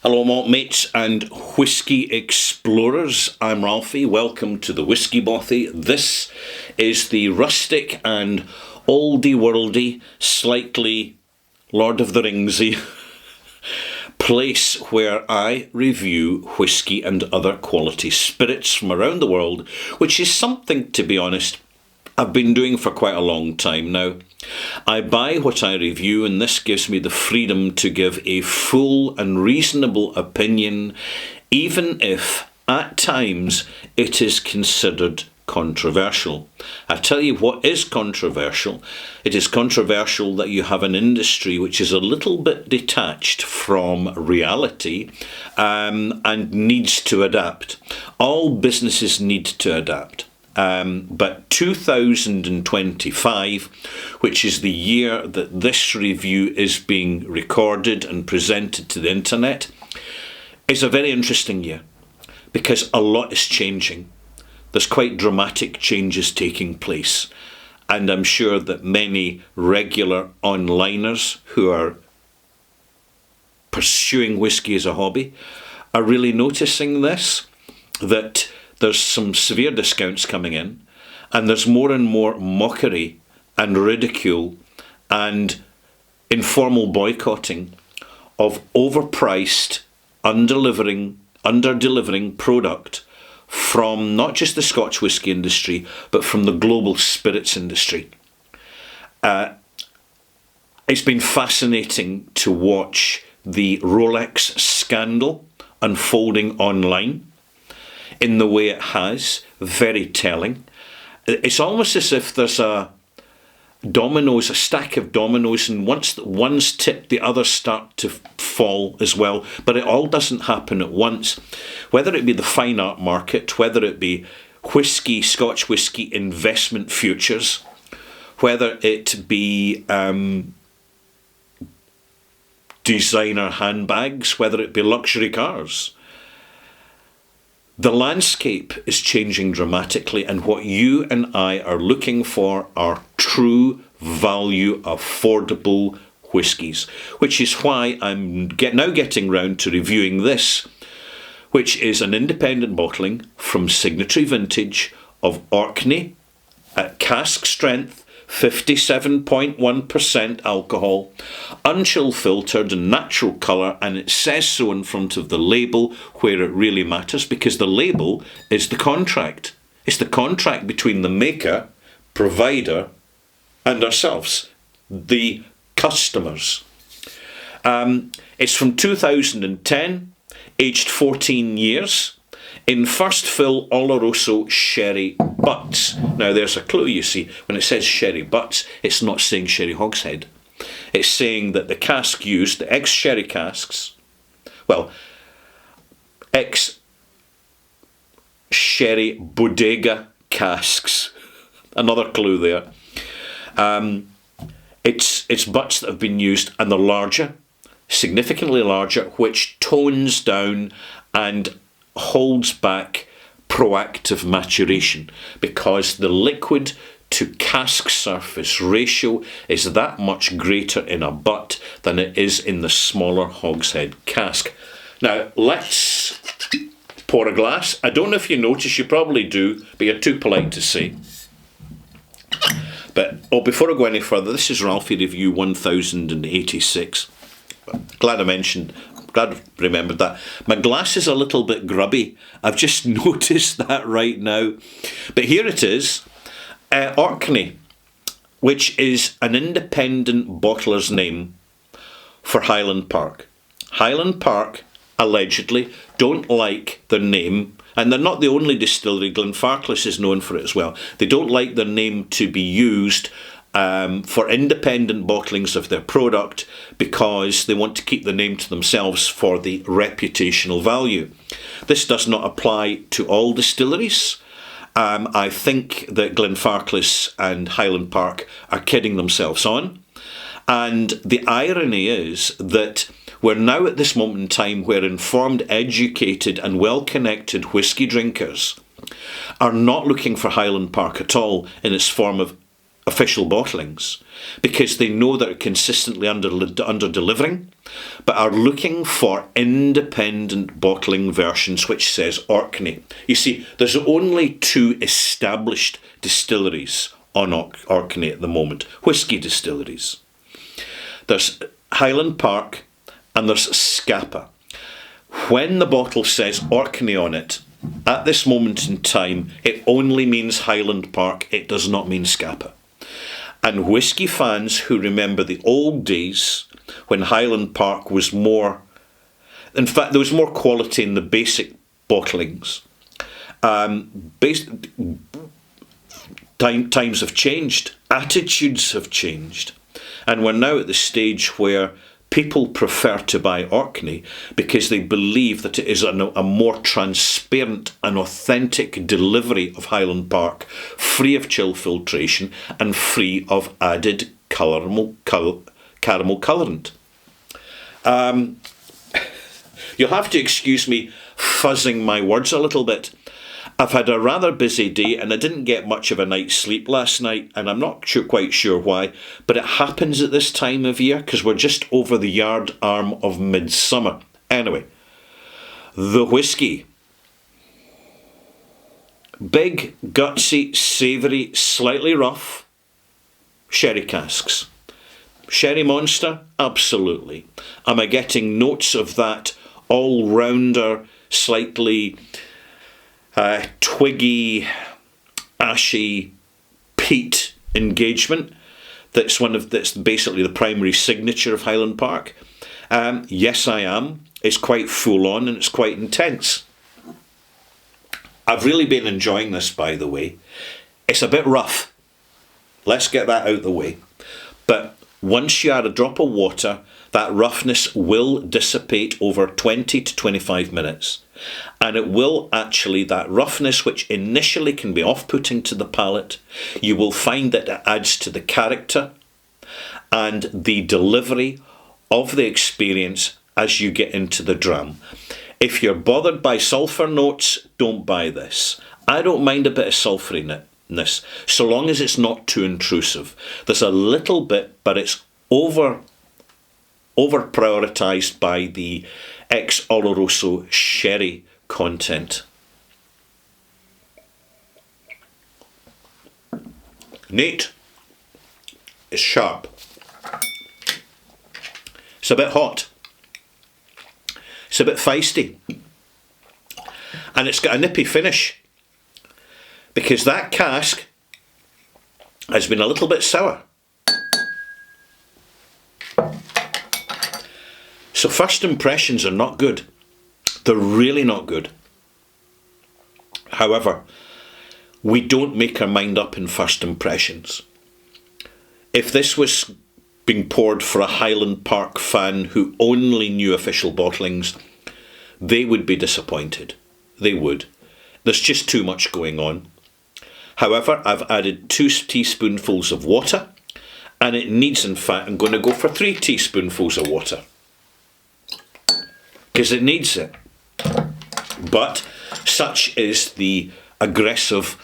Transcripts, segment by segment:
Hello, malt mates and whisky explorers. I'm Ralphie. Welcome to the Whisky Bothy. This is the rustic and oldie worldy, slightly Lord of the Ringsy place where I review whisky and other quality spirits from around the world, which is something, to be honest, I've been doing for quite a long time now. I buy what I review, and this gives me the freedom to give a full and reasonable opinion, even if, at times, it is considered controversial. I tell you what is controversial. It is controversial that you have an industry which is a little bit detached from reality and needs to adapt. All businesses need to adapt. But 2025, which is the year that this review is being recorded and presented to the internet, is a very interesting year because a lot is changing. There's quite dramatic changes taking place, and I'm sure that many regular onliners who are pursuing whisky as a hobby are really noticing this, that there's some severe discounts coming in, and there's more and more mockery and ridicule and informal boycotting of overpriced, under-delivering product from not just the Scotch whisky industry, but from the global spirits industry. It's been fascinating to watch the Rolex scandal unfolding online in the way it has. Very telling. It's almost as if there's a stack of dominoes, and once one's tipped, the others start to fall as well. But it all doesn't happen at once. Whether it be the fine art market, whether it be whisky, Scotch whisky investment futures, whether it be designer handbags, whether it be luxury cars. The landscape is changing dramatically, and what you and I are looking for are true value, affordable whiskies, which is why I'm now getting round to reviewing this, which is an independent bottling from Signatory Vintage of Orkney at cask strength, 57.1% alcohol, unchill filtered and natural colour, and it says so in front of the label where it really matters, because the label is the contract. It's the contract between the maker, provider, and ourselves, the customers. It's from 2010, aged 14 years, in first fill Oloroso sherry butts. Now there's a clue, you see. When it says sherry butts, it's not saying sherry hogshead. It's saying that the cask used, the ex-sherry casks, well, ex-sherry bodega casks, another clue there. It's butts that have been used, and they're larger, significantly larger, which tones down and holds back proactive maturation, because the liquid to cask surface ratio is that much greater in a butt than it is in the smaller hogshead cask. Now let's pour a glass. I don't know if you notice, you probably do, but you're too polite to say. But before I go any further, this is Ralphie Review 1086. Glad I remembered that. My glass is a little bit grubby. I've just noticed that right now. But here it is. Orkney, which is an independent bottler's name for Highland Park. Highland Park, allegedly, don't like their name, and they're not the only distillery. Glenfarclas is known for it as well. They don't like their name to be used for independent bottlings of their product, because they want to keep the name to themselves for the reputational value. This does not apply to all distilleries. I think that Glenfarclas and Highland Park are kidding themselves on. And the irony is that we're now at this moment in time where informed, educated and well-connected whisky drinkers are not looking for Highland Park at all in its form of official bottlings because they know they're consistently under-delivering, but are looking for independent bottling versions which says Orkney. You see, there's only 2 established distilleries on Orkney at the moment, whisky distilleries. There's Highland Park and there's Scapa. When the bottle says Orkney on it, at this moment in time, it only means Highland Park, it does not mean Scapa. And whisky fans who remember the old days when Highland Park was more, in fact, there was more quality in the basic bottlings. Times have changed, attitudes have changed, and we're now at the stage where people prefer to buy Orkney because they believe that it is a more transparent and authentic delivery of Highland Park, free of chill filtration and free of added caramel colourant. You'll have to excuse me fuzzing my words a little bit. I've had a rather busy day and I didn't get much of a night's sleep last night, and I'm not quite sure why, but it happens at this time of year because we're just over the yard arm of midsummer. Anyway, the whisky. Big, gutsy, savoury, slightly rough. Sherry casks. Sherry Monster? Absolutely. Am I getting notes of that all-rounder, slightly twiggy, ashy peat engagement that's basically the primary signature of Highland Park? Yes, I am. It's quite full on and it's quite intense. I've really been enjoying this, by the way. It's a bit rough. Let's get that out of the way. But once you add a drop of water, that roughness will dissipate over 20 to 25 minutes. And it will actually, that roughness, which initially can be off-putting to the palate, you will find that it adds to the character and the delivery of the experience as you get into the dram. If you're bothered by sulphur notes, don't buy this. I don't mind a bit of sulphuriness, so long as it's not too intrusive. There's a little bit, but it's over-prioritised by the ex-Oloroso sherry content. Neat. It's sharp. It's a bit hot. It's a bit feisty. And it's got a nippy finish, because that cask has been a little bit sour. So first impressions are not good. They're really not good. However, we don't make our mind up in first impressions. If this was being poured for a Highland Park fan who only knew official bottlings, they would be disappointed. They would. There's just too much going on. However, I've added 2 teaspoonfuls of water, and it needs, in fact, I'm going to go for 3 teaspoonfuls of water, because it needs it. But such is the aggressive,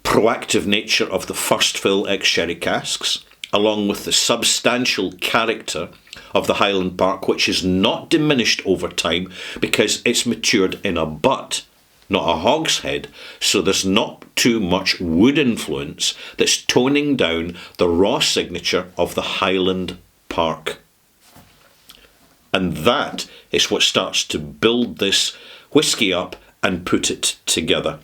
proactive nature of the first fill ex-sherry casks, along with the substantial character of the Highland Park, which is not diminished over time because it's matured in a butt, not a hogshead, so there's not too much wood influence that's toning down the raw signature of the Highland Park. And that is what starts to build this whisky up and put it together.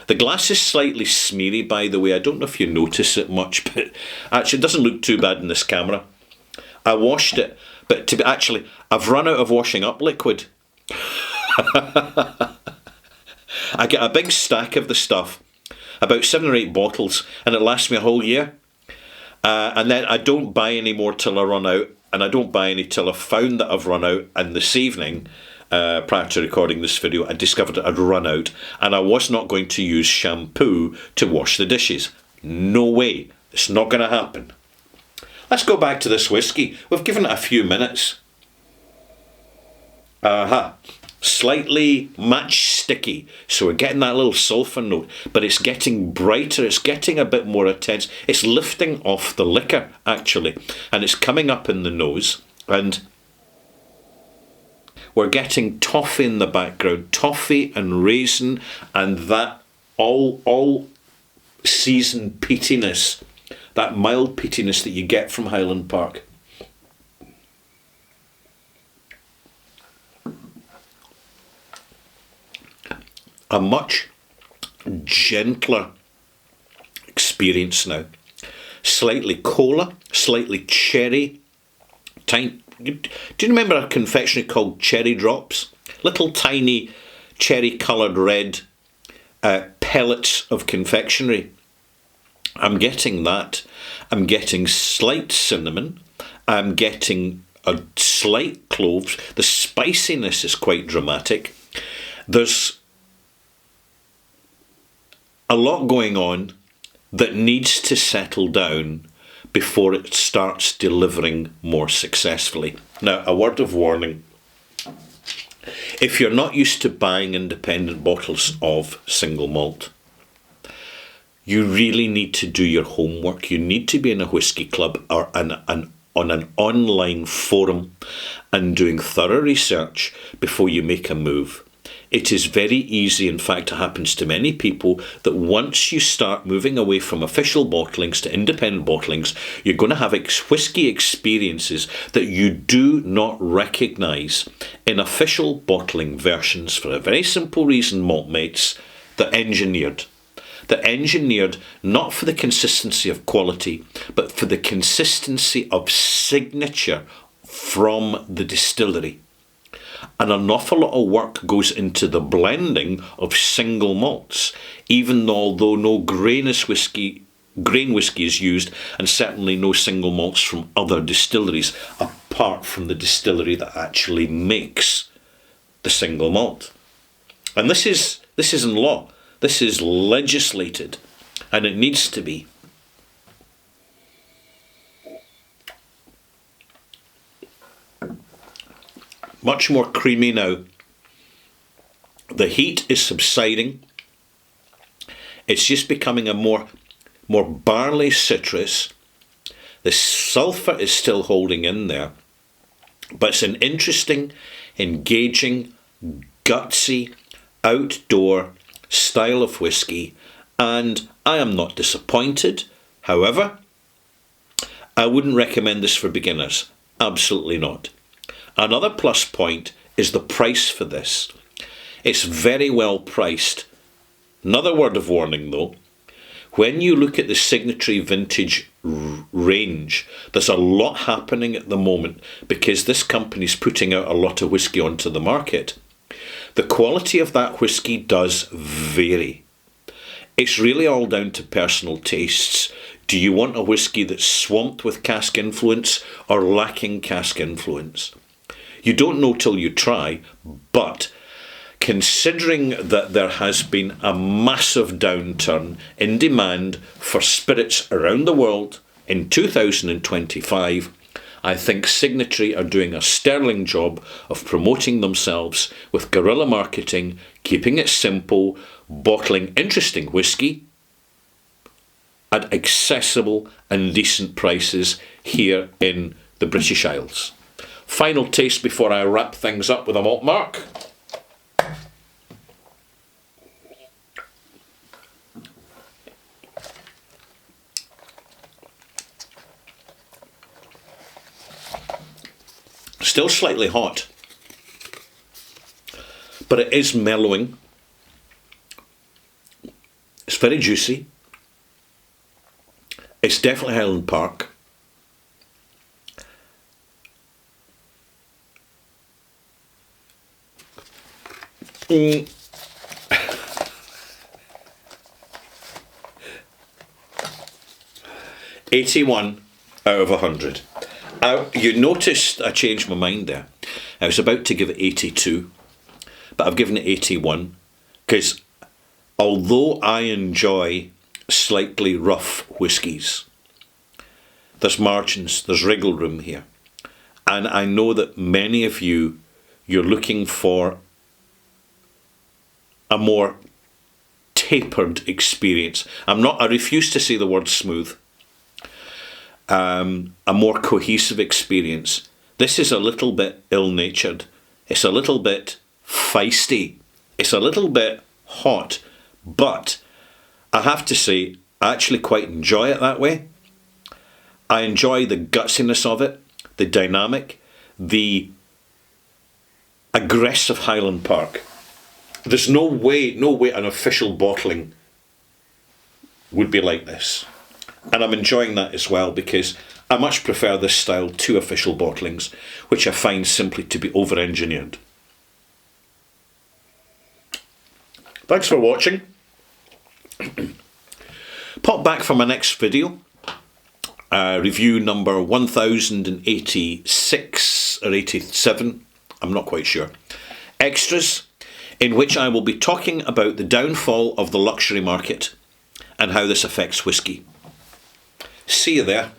The glass is slightly smeary, by the way. I don't know if you notice it much, but actually it doesn't look too bad in this camera. I washed it, but I've run out of washing up liquid. I get a big stack of the stuff, about 7 or 8 bottles, and it lasts me a whole year. And then I don't buy any more till I run out, and I don't buy any till I've found that I've run out. And this evening, prior to recording this video, I discovered that I'd run out, and I was not going to use shampoo to wash the dishes. No way. It's not going to happen. Let's go back to this whisky. We've given it a few minutes. Slightly matchstick sticky. So we're getting that little sulphur note, but it's getting brighter. It's getting a bit more intense. It's lifting off the liquor, actually, and it's coming up in the nose. And we're getting toffee in the background, toffee and raisin, and that all season peatiness, that mild peatiness that you get from Highland Park. A much gentler experience now. Slightly cola, slightly cherry. Do you remember a confectionery called Cherry Drops? Little tiny cherry coloured red pellets of confectionery. I'm getting that. I'm getting slight cinnamon. I'm getting a slight cloves. The spiciness is quite dramatic. There's a lot going on that needs to settle down before it starts delivering more successfully. Now, a word of warning. If you're not used to buying independent bottles of single malt, you really need to do your homework. You need to be in a whisky club or on an online forum and doing thorough research before you make a move. It is very easy, in fact it happens to many people, that once you start moving away from official bottlings to independent bottlings, you're going to have whisky experiences that you do not recognise in official bottling versions for a very simple reason, Maltmates. They're engineered. They're engineered not for the consistency of quality, but for the consistency of signature from the distillery. And an awful lot of work goes into the blending of single malts, even although no grain whisky is used, and certainly no single malts from other distilleries, apart from the distillery that actually makes the single malt. And this isn't law. This is legislated, and it needs to be. Much more creamy now. The heat is subsiding. It's just becoming a more barley citrus. The sulphur is still holding in there. But it's an interesting, engaging, gutsy, outdoor style of whisky. And I am not disappointed. However, I wouldn't recommend this for beginners. Absolutely not. Another plus point is the price for this. It's very well priced. Another word of warning though, when you look at the Signatory vintage range, there's a lot happening at the moment because this company's putting out a lot of whisky onto the market. The quality of that whisky does vary. It's really all down to personal tastes. Do you want a whisky that's swamped with cask influence or lacking cask influence? You don't know till you try, but considering that there has been a massive downturn in demand for spirits around the world in 2025, I think Signatory are doing a sterling job of promoting themselves with guerrilla marketing, keeping it simple, bottling interesting whisky at accessible and decent prices here in the British Isles. Final taste before I wrap things up with a malt mark. Still slightly hot, but it is mellowing. It's very juicy. It's definitely Highland Park. 81 out of 100. You noticed I changed my mind there. I was about to give it 82, but I've given it 81 because although I enjoy slightly rough whiskies, there's margins, there's wriggle room here. And I know that many of you're looking for a more tapered experience. I refuse to say the word smooth. A more cohesive experience. This is a little bit ill-natured. It's a little bit feisty. It's a little bit hot. But I have to say, I actually quite enjoy it that way. I enjoy the gutsiness of it, the dynamic, the aggressive Highland Park. There's no way an official bottling would be like this. And I'm enjoying that as well, because I much prefer this style to official bottlings, which I find simply to be over-engineered. Thanks for watching. Pop back for my next video. Review number 1086 or 87. I'm not quite sure. Extras, in which I will be talking about the downfall of the luxury market and how this affects whisky. See you there.